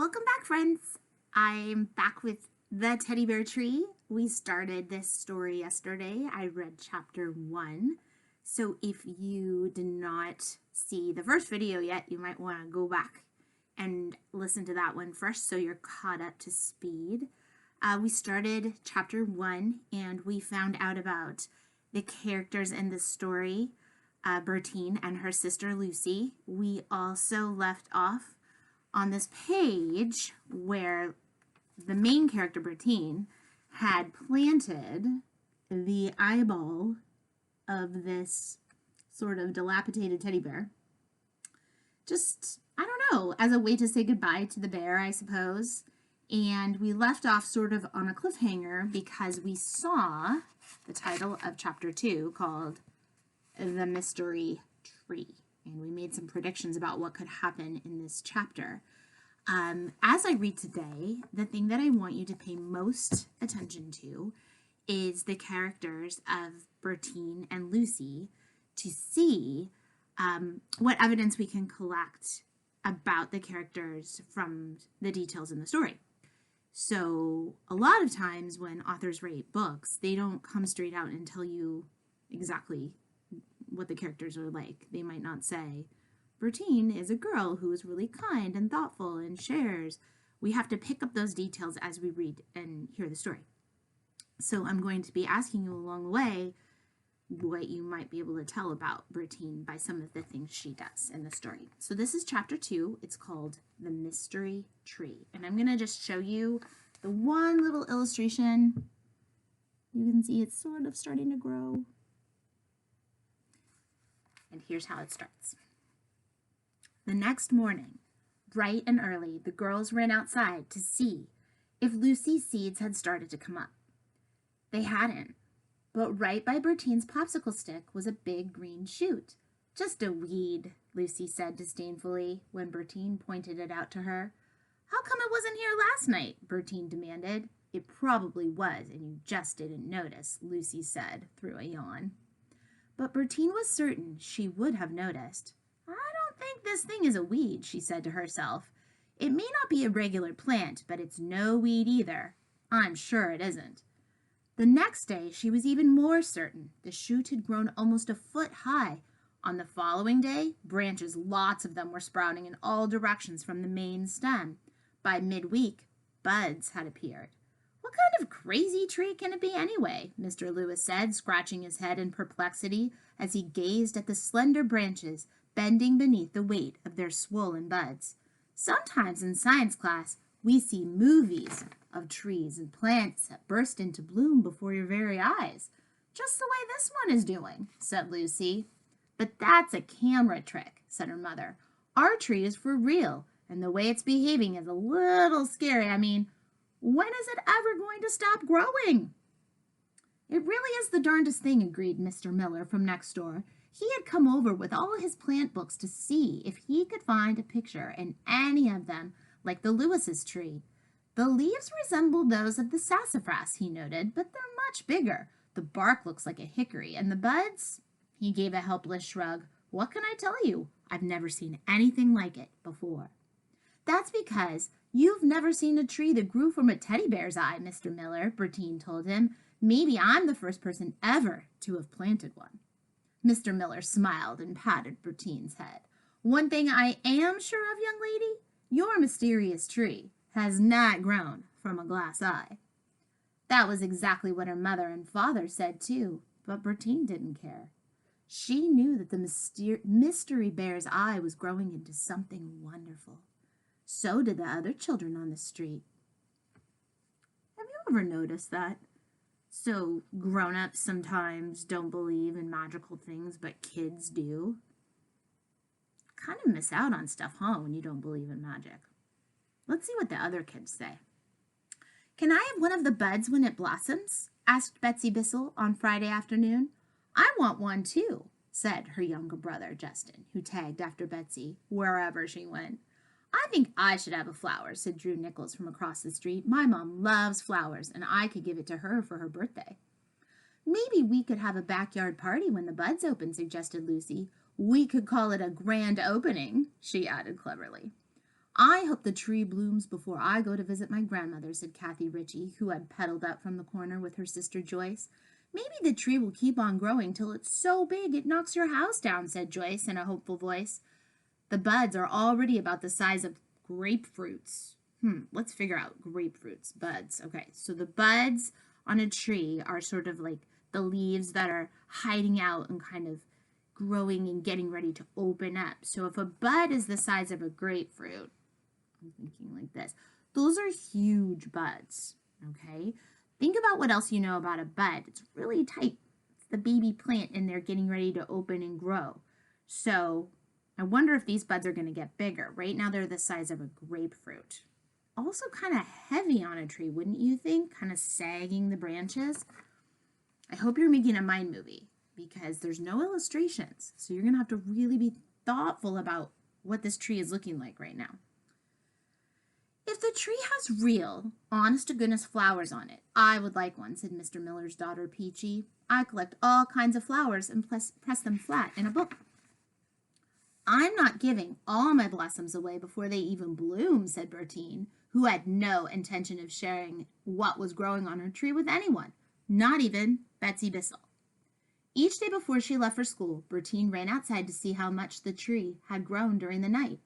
Welcome back, friends. I'm back with The Teddy Bear Tree. We started this story yesterday. I read chapter 1. So if you did not see the first video yet, you might want to go back and listen to that one first so you're caught up to speed. We started chapter 1 and we found out about the characters in the story, Bertine and her sister Lucy. We also left off on this page where the main character, Bertine, had planted the eyeball of this sort of dilapidated teddy bear. Just, I don't know, as a way to say goodbye to the bear, I suppose. And we left off sort of on a cliffhanger because we saw the title of chapter 2 called The Mystery Tree. And we made some predictions about what could happen in this chapter. As I read today, the thing that I want you to pay most attention to is the characters of Bertine and Lucy to see what evidence we can collect about the characters from the details in the story. So a lot of times when authors write books, they don't come straight out and tell you exactly what the characters are like. They might not say, Bertine is a girl who is really kind and thoughtful and shares. We have to pick up those details as we read and hear the story. So I'm going to be asking you along the way what you might be able to tell about Bertine by some of the things she does in the story. So this is chapter 2. It's called The Mystery Tree. And I'm going to just show you the one little illustration. You can see it's sort of starting to grow. And here's how it starts. The next morning, bright and early, the girls ran outside to see if Lucy's seeds had started to come up. They hadn't, but right by Bertine's popsicle stick was a big green shoot. Just a weed, Lucy said disdainfully when Bertine pointed it out to her. How come it wasn't here last night? Bertine demanded. It probably was, and you just didn't notice, Lucy said through a yawn. But Bertine was certain she would have noticed. I don't think this thing is a weed, she said to herself. It may not be a regular plant, but it's no weed either. I'm sure it isn't. The next day, she was even more certain. The shoot had grown almost a foot high. On the following day, branches, lots of them, were sprouting in all directions from the main stem. By midweek, buds had appeared. What kind of crazy tree can it be anyway? Mr. Lewis said, scratching his head in perplexity as he gazed at the slender branches bending beneath the weight of their swollen buds. Sometimes in science class, we see movies of trees and plants that burst into bloom before your very eyes, just the way this one is doing, said Lucy. But that's a camera trick, said her mother. Our tree is for real, and the way it's behaving is a little scary. I mean, when is it ever going to stop growing? It really is the darndest thing, agreed Mr. Miller from next door. He had come over with all his plant books to see if he could find a picture in any of them like the Lewis's tree. The leaves resemble those of the sassafras, he noted, but they're much bigger. The bark looks like a hickory, and the buds? He gave a helpless shrug. What can I tell you? I've never seen anything like it before. That's because you've never seen a tree that grew from a teddy bear's eye, Mr. Miller, Bertine told him. Maybe I'm the first person ever to have planted one. Mr. Miller smiled and patted Bertine's head. One thing I am sure of, young lady, your mysterious tree has not grown from a glass eye. That was exactly what her mother and father said, too, but Bertine didn't care. She knew that the mystery bear's eye was growing into something wonderful. So did the other children on the street. Have you ever noticed that? So grown-ups sometimes don't believe in magical things, but kids do. Kind of miss out on stuff, huh, when you don't believe in magic. Let's see what the other kids say. Can I have one of the buds when it blossoms? Asked Betsy Bissell on Friday afternoon. I want one too, said her younger brother, Justin, who tagged after Betsy wherever she went. I think I should have a flower, said Drew Nichols from across the street. My mom loves flowers, and I could give it to her for her birthday. Maybe we could have a backyard party when the buds open, suggested Lucy. We could call it a grand opening, she added cleverly. I hope the tree blooms before I go to visit my grandmother, said Kathy Ritchie, who had pedaled up from the corner with her sister Joyce. Maybe the tree will keep on growing till it's so big it knocks your house down, said Joyce in a hopeful voice. The buds are already about the size of grapefruits. Let's figure out grapefruits, buds. Okay, so the buds on a tree are sort of like the leaves that are hiding out and kind of growing and getting ready to open up. So if a bud is the size of a grapefruit, I'm thinking like this, those are huge buds, okay? Think about what else you know about a bud. It's really tight. It's the baby plant in there getting ready to open and grow. So I wonder if these buds are going to get bigger. Right now they're the size of a grapefruit. Also kind of heavy on a tree, wouldn't you think? Kind of sagging the branches. I hope you're making a mind movie because there's no illustrations. So you're going to have to really be thoughtful about what this tree is looking like right now. If the tree has real, honest-to-goodness flowers on it, I would like one, said Mr. Miller's daughter, Peachy. I collect all kinds of flowers and press them flat in a book. I'm not giving all my blossoms away before they even bloom, said Bertine, who had no intention of sharing what was growing on her tree with anyone, not even Betsy Bissell. Each day before she left for school, Bertine ran outside to see how much the tree had grown during the night.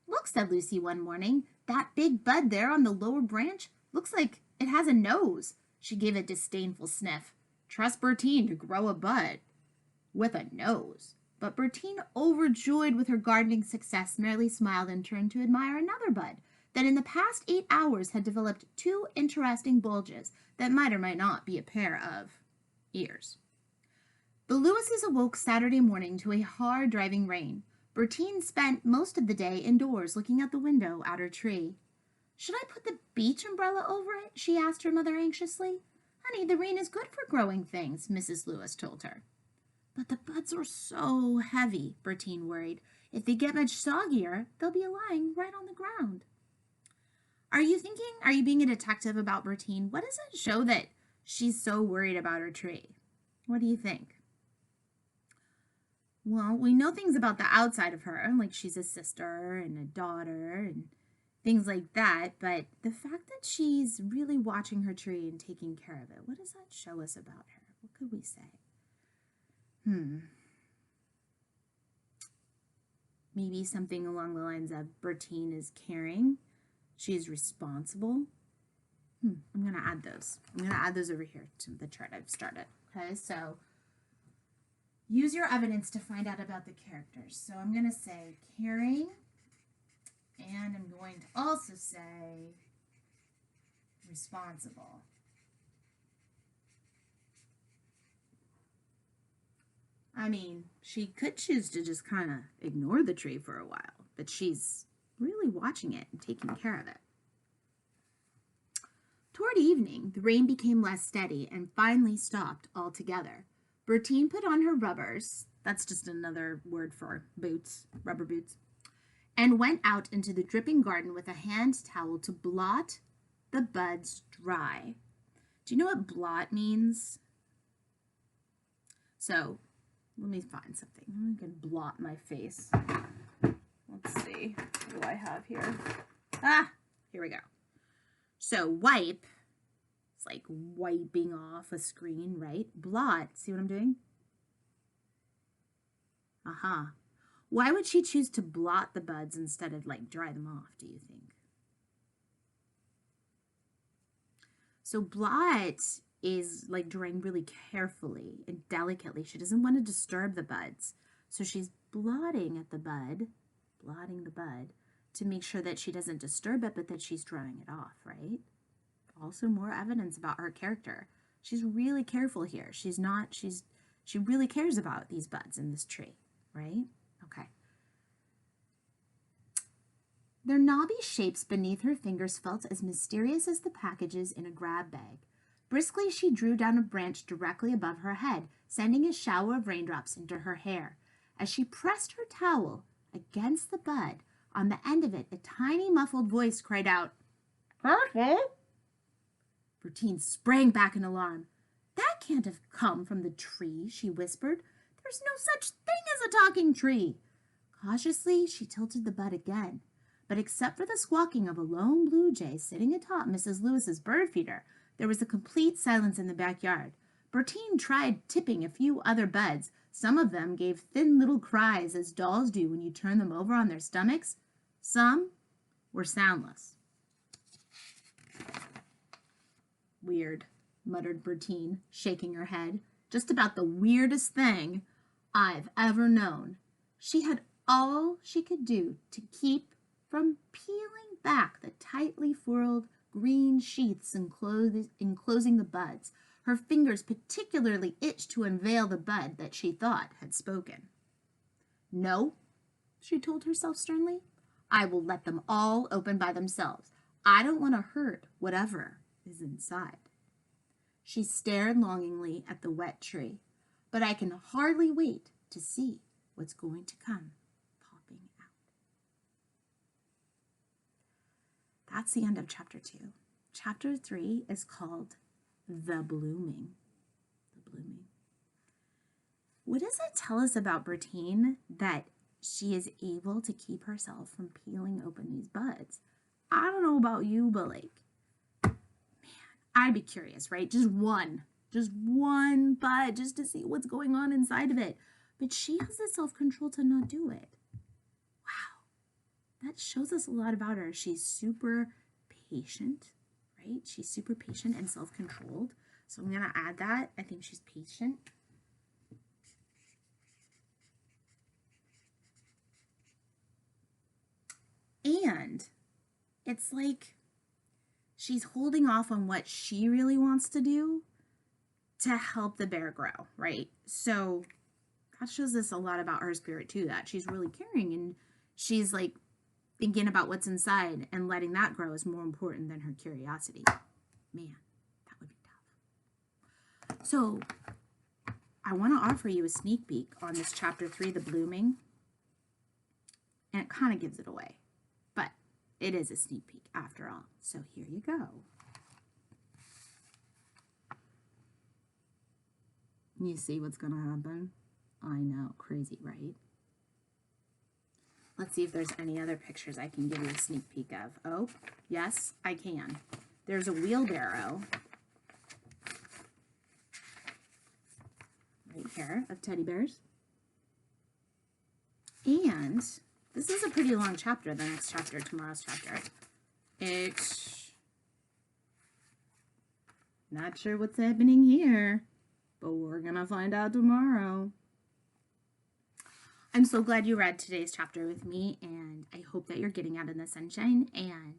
Look, said Lucy one morning, that big bud there on the lower branch looks like it has a nose. She gave a disdainful sniff. Trust Bertine to grow a bud with a nose. But Bertine, overjoyed with her gardening success, merely smiled and turned to admire another bud that in the past 8 hours had developed 2 interesting bulges that might or might not be a pair of ears. The Lewises awoke Saturday morning to a hard driving rain. Bertine spent most of the day indoors looking out the window at her tree. Should I put the beach umbrella over it? She asked her mother anxiously. Honey, the rain is good for growing things, Mrs. Lewis told her. But the buds are so heavy, Bertine worried. If they get much soggier, they'll be lying right on the ground. Are you being a detective about Bertine? What does it show that she's so worried about her tree? What do you think? Well, we know things about the outside of her, like she's a sister and a daughter and things like that, but the fact that she's really watching her tree and taking care of it, what does that show us about her? What could we say? Maybe something along the lines of Bertine is caring. She is responsible. I'm going to add those. I'm going to add those over here to the chart I've started. Okay, so use your evidence to find out about the characters. So I'm going to say caring, and I'm going to also say responsible. I mean, she could choose to just kind of ignore the tree for a while, but she's really watching it and taking care of it. Toward evening, the rain became less steady and finally stopped altogether. Bertine put on her rubbers, that's just another word for boots, rubber boots, and went out into the dripping garden with a hand towel to blot the buds dry. Do you know what blot means? So, let me find something. I'm going to blot my face. Let's see. What do I have here? Here we go. So wipe, it's like wiping off a screen, right? Blot, see what I'm doing? Why would she choose to blot the buds instead of like dry them off, do you think? So blot is like drying really carefully and delicately. She doesn't want to disturb the buds. So she's blotting the bud to make sure that she doesn't disturb it, but that she's drying it off, right? Also more evidence about her character. She's really careful here. She really cares about these buds in this tree, right? Okay. Their knobby shapes beneath her fingers felt as mysterious as the packages in a grab bag. Briskly, she drew down a branch directly above her head, sending a shower of raindrops into her hair. As she pressed her towel against the bud, on the end of it, a tiny muffled voice cried out, "Careful!" Bertine sprang back in alarm. "That can't have come from the tree," she whispered. "There's no such thing as a talking tree." Cautiously, she tilted the bud again. but except for the squawking of a lone blue jay sitting atop Mrs. Lewis's bird feeder, there was a complete silence in the backyard. Bertine tried tipping a few other buds. Some of them gave thin little cries as dolls do when you turn them over on their stomachs. Some were soundless. Weird, muttered Bertine, shaking her head. Just about the weirdest thing I've ever known. She had all she could do to keep from peeling back the tightly furled green sheaths enclosing the buds. Her fingers particularly itched to unveil the bud that she thought had spoken. No, she told herself sternly. I will let them all open by themselves. I don't want to hurt whatever is inside. She stared longingly at the wet tree, but I can hardly wait to see what's going to come popping out. That's the end of chapter 2. Chapter 3 is called The Blooming. The Blooming. What does it tell us about Bertine that she is able to keep herself from peeling open these buds? I don't know about you, but man, I'd be curious, right? Just one bud, just to see what's going on inside of it. But she has the self-control to not do it. Wow, that shows us a lot about her. She's super patient, right? She's super patient and self-controlled. So I'm gonna add that. I think she's patient. And it's like she's holding off on what she really wants to do to help the bear grow, right? So that shows us a lot about her spirit too, that she's really caring and she's like thinking about what's inside and letting that grow is more important than her curiosity. Man, that would be tough. So I want to offer you a sneak peek on this chapter 3, The Blooming. And it kind of gives it away. But it is a sneak peek after all. So here you go. You see what's going to happen? I know, crazy, right? Let's see if there's any other pictures I can give you a sneak peek of. Oh, yes, I can. There's a wheelbarrow right here of teddy bears. And this is a pretty long chapter, the next chapter, tomorrow's chapter. It's not sure what's happening here, but we're gonna find out tomorrow. I'm so glad you read today's chapter with me, and I hope that you're getting out in the sunshine, and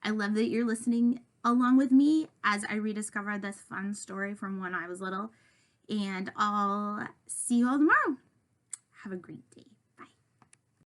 I love that you're listening along with me as I rediscover this fun story from when I was little, and I'll see you all tomorrow. Have a great day.